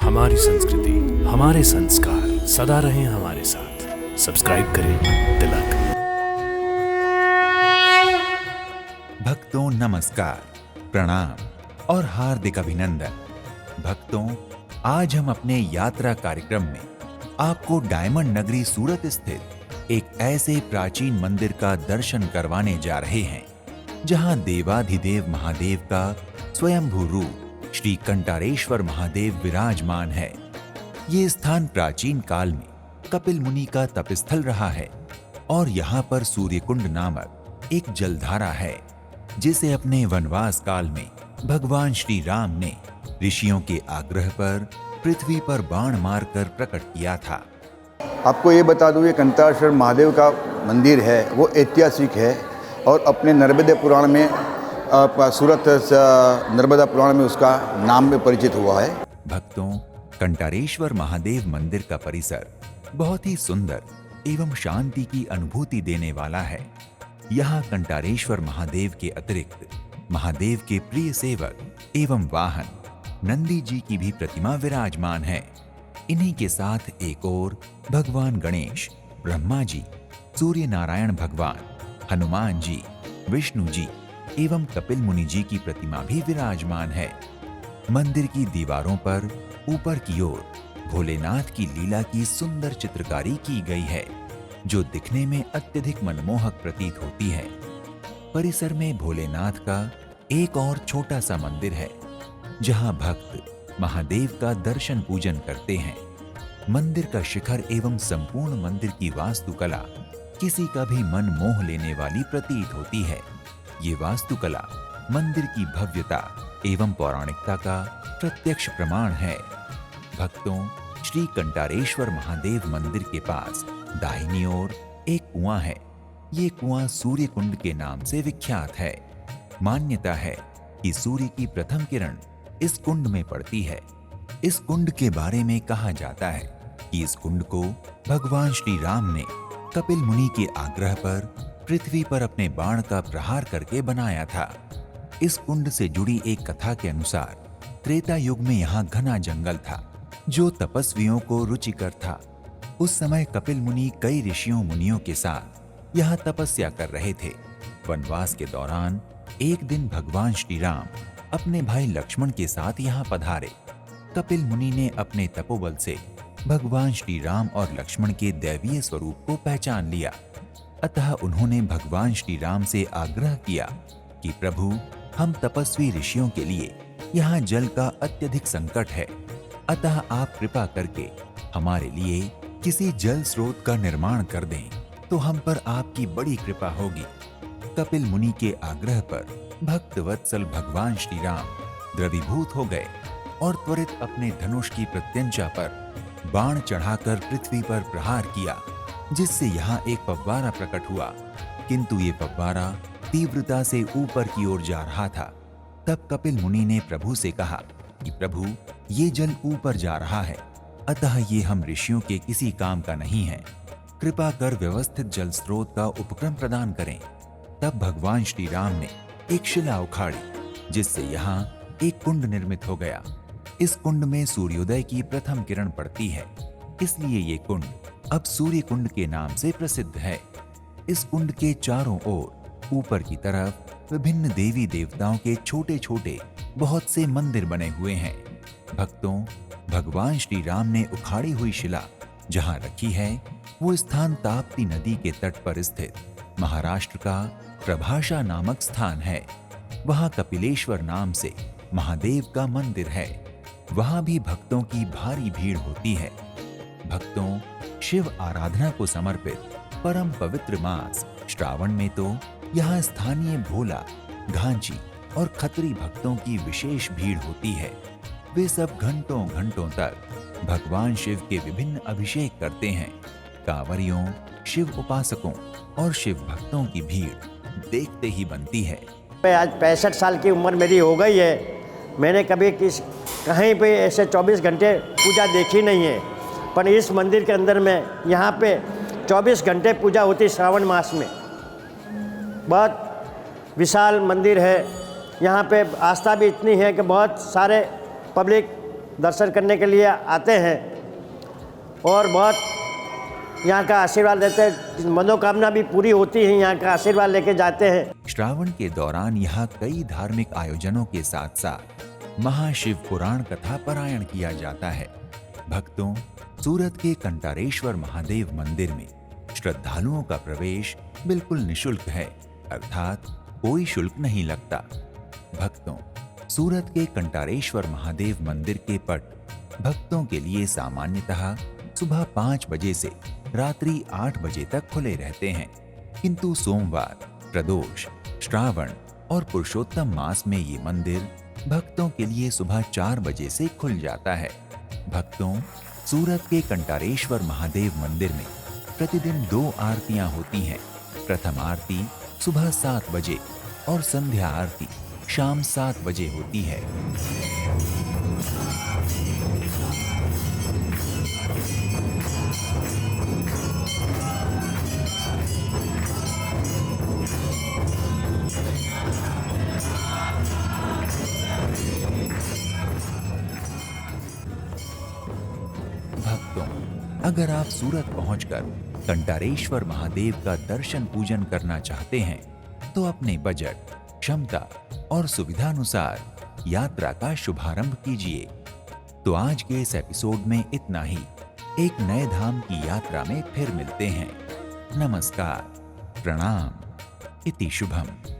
हमारी संस्कृति, हमारे संस्कार सदा रहें हमारे साथ। सब्सक्राइब करें तिलक। भक्तों नमस्कार, प्रणाम और हार्दिक अभिनंदन। भक्तों, आज हम अपने यात्रा कार्यक्रम में आपको डायमंड नगरी सूरत स्थित एक ऐसे प्राचीन मंदिर का दर्शन करवाने जा रहे हैं जहां देवाधिदेव महादेव का स्वयंभू रूप श्री कंटारेश्वर महादेव विराजमान है। ये स्थान प्राचीन काल में कपिल मुनि का तपस्थल रहा है और यहाँ पर सूर्यकुंड नामक एक जलधारा है जिसे अपने वनवास काल में भगवान श्री राम ने ऋषियों के आग्रह पर पृथ्वी पर बाण मारकर प्रकट किया था। आपको ये बता दूं, ये कंटारेश्वर महादेव का मंदिर है, वो ऐतिहासिक है और अपने नर्मदे पुराण में सूरत नर्मदा पुराण में उसका नाम में परिचित हुआ है। भक्तों, कंटारेश्वर महादेव मंदिर का परिसर बहुत ही सुंदर एवं शांति की अनुभूति देने वाला है। यहाँ कंटारेश्वर महादेव के अतिरिक्त महादेव के प्रिय सेवक एवं वाहन नंदी जी की भी प्रतिमा विराजमान है। इन्हीं के साथ एक और भगवान गणेश, ब्रह्मा जी, सूर्य नारायण भगवान, हनुमान जी, विष्णु जी एवं कपिल मुनि जी की प्रतिमा भी विराजमान है। मंदिर की दीवारों पर ऊपर की ओर भोलेनाथ की लीला की सुंदर चित्रकारी की गई है जो दिखने में अत्यधिक मनमोहक प्रतीत होती है। परिसर में भोलेनाथ का एक और छोटा सा मंदिर है जहां भक्त महादेव का दर्शन पूजन करते हैं। मंदिर का शिखर एवं संपूर्ण मंदिर की वास्तुकला किसी का भी मन मोह लेने वाली प्रतीत होती है। ये वास्तुकला मंदिर की भव्यता एवं पौराणिकता का प्रत्यक्ष प्रमाण है। भक्तों, श्री कंटारेश्वर महादेव मंदिर के पास दाहिनी ओर एक कुआं है। ये कुआं सूर्य कुंड के नाम से विख्यात है। मान्यता है कि सूर्य की प्रथम किरण इस कुंड में पड़ती है। इस कुंड के बारे में कहा जाता है कि इस कुंड को भगवान श्री राम ने कपिल मुनि के आग्रह पर पृथ्वी पर अपने बाण का प्रहार करके बनाया था। इस कुंड से जुड़ी एक कथा के अनुसार त्रेता युग में यहाँ घना जंगल था जो तपस्वियों को रुचिकर था। उस समय कपिल मुनि कई ऋषियों मुनियों के साथ यहाँ तपस्या कर रहे थे। वनवास के दौरान एक दिन भगवान श्री राम अपने भाई लक्ष्मण के साथ यहाँ पधारे। कपिल मुनि ने अपने तपोबल से भगवान श्री राम और लक्ष्मण के दैवीय स्वरूप को पहचान लिया। अतः उन्होंने भगवान श्री राम से आग्रह किया कि प्रभु, हम तपस्वी ऋषियों के लिए यहाँ जल का अत्यधिक संकट है, अतः आप कृपा करके हमारे लिए किसी जल स्रोत का निर्माण कर दें तो हम पर आपकी बड़ी कृपा होगी। कपिल मुनि के आग्रह पर भक्त वत्सल भगवान श्री राम द्रवीभूत हो गए और त्वरित अपने धनुष की प्रत्यंचा पर बाण चढ़ाकर पृथ्वी पर प्रहार किया, जिससे यहाँ एक फव्वारा प्रकट हुआ। किंतु ये फव्वारा तीव्रता से ऊपर की ओर जा रहा था। तब कपिल मुनि ने प्रभु से कहा कि प्रभु, ये जल ऊपर जा रहा है, अतः ये हम ऋषियों के किसी काम का नहीं है। कृपा कर व्यवस्थित जल स्रोत का उपक्रम प्रदान करें। तब भगवान श्री राम ने एक शिला उखाड़ी जिससे यहाँ एक कुंड निर्मित हो गया। इस कुंड में सूर्योदय की प्रथम किरण पड़ती है, इसलिए ये कुंड अब सूर्य कुंड के नाम से प्रसिद्ध है। इस कुंड के चारों ओर ऊपर की तरफ विभिन्न देवी देवताओं के छोटे छोटे बहुत से मंदिर बने हुए हैं। भक्तों, भगवान श्री राम ने उखाड़ी हुई शिला जहां रखी है वो स्थान ताप्ती नदी के तट पर स्थित महाराष्ट्र का प्रभाषा नामक स्थान है। वहां कपिलेश्वर नाम से महादेव का मंदिर है। वहां भी भक्तों की भारी भीड़ होती है। भक्तों, शिव आराधना को समर्पित परम पवित्र मास श्रावण में तो यहाँ स्थानीय भोला, घांची और खत्री भक्तों की विशेष भीड़ होती है। वे सब घंटों घंटों तक भगवान शिव के विभिन्न अभिषेक करते हैं। कांवरियों, शिव उपासकों और शिव भक्तों की भीड़ देखते ही बनती है। आज 65 साल की उम्र मेरी हो गई है। मैंने कभी कहीं पे ऐसे 24 घंटे पूजा देखी नहीं है, पर इस मंदिर के अंदर में यहाँ पे 24 घंटे पूजा होती श्रावण मास में। बहुत विशाल मंदिर है। यहाँ पे आस्था भी इतनी है कि बहुत सारे पब्लिक दर्शन करने के लिए आते हैं और बहुत यहाँ का आशीर्वाद लेते हैं, मनोकामना भी पूरी होती है, यहाँ का आशीर्वाद लेके जाते हैं। श्रावण के दौरान यहाँ कई धार्मिक आयोजनों के साथ साथ महाशिव पुराण कथा पारायण किया जाता है। भक्तों, सूरत के कंटारेश्वर महादेव मंदिर में श्रद्धालुओं का प्रवेश बिल्कुल निशुल्क है, अर्थात कोई शुल्क नहीं लगता। भक्तों, सूरत के कंटारेश्वर महादेव मंदिर के पट भक्तों के लिए सामान्यतः सुबह 5 बजे से रात्रि 8 बजे तक खुले रहते हैं, किंतु सोमवार, प्रदोष, श्रावण और पुरुषोत्तम मास में ये मंदिर भक्तों के लिए सुबह 4 बजे से खुल जाता है। भक्तों, सूरत के कंटारेश्वर महादेव मंदिर में प्रतिदिन 2 आरतियां होती हैं। प्रथम आरती सुबह 7 बजे और संध्या आरती शाम 7 बजे होती है। भक्तों, अगर आप सूरत पहुंचकर कंटारेश्वर महादेव का दर्शन पूजन करना चाहते हैं तो अपने बजट, क्षमता और सुविधानुसार यात्रा का शुभारंभ कीजिए। तो आज के इस एपिसोड में इतना ही। एक नए धाम की यात्रा में फिर मिलते हैं। नमस्कार, प्रणाम, इति शुभम।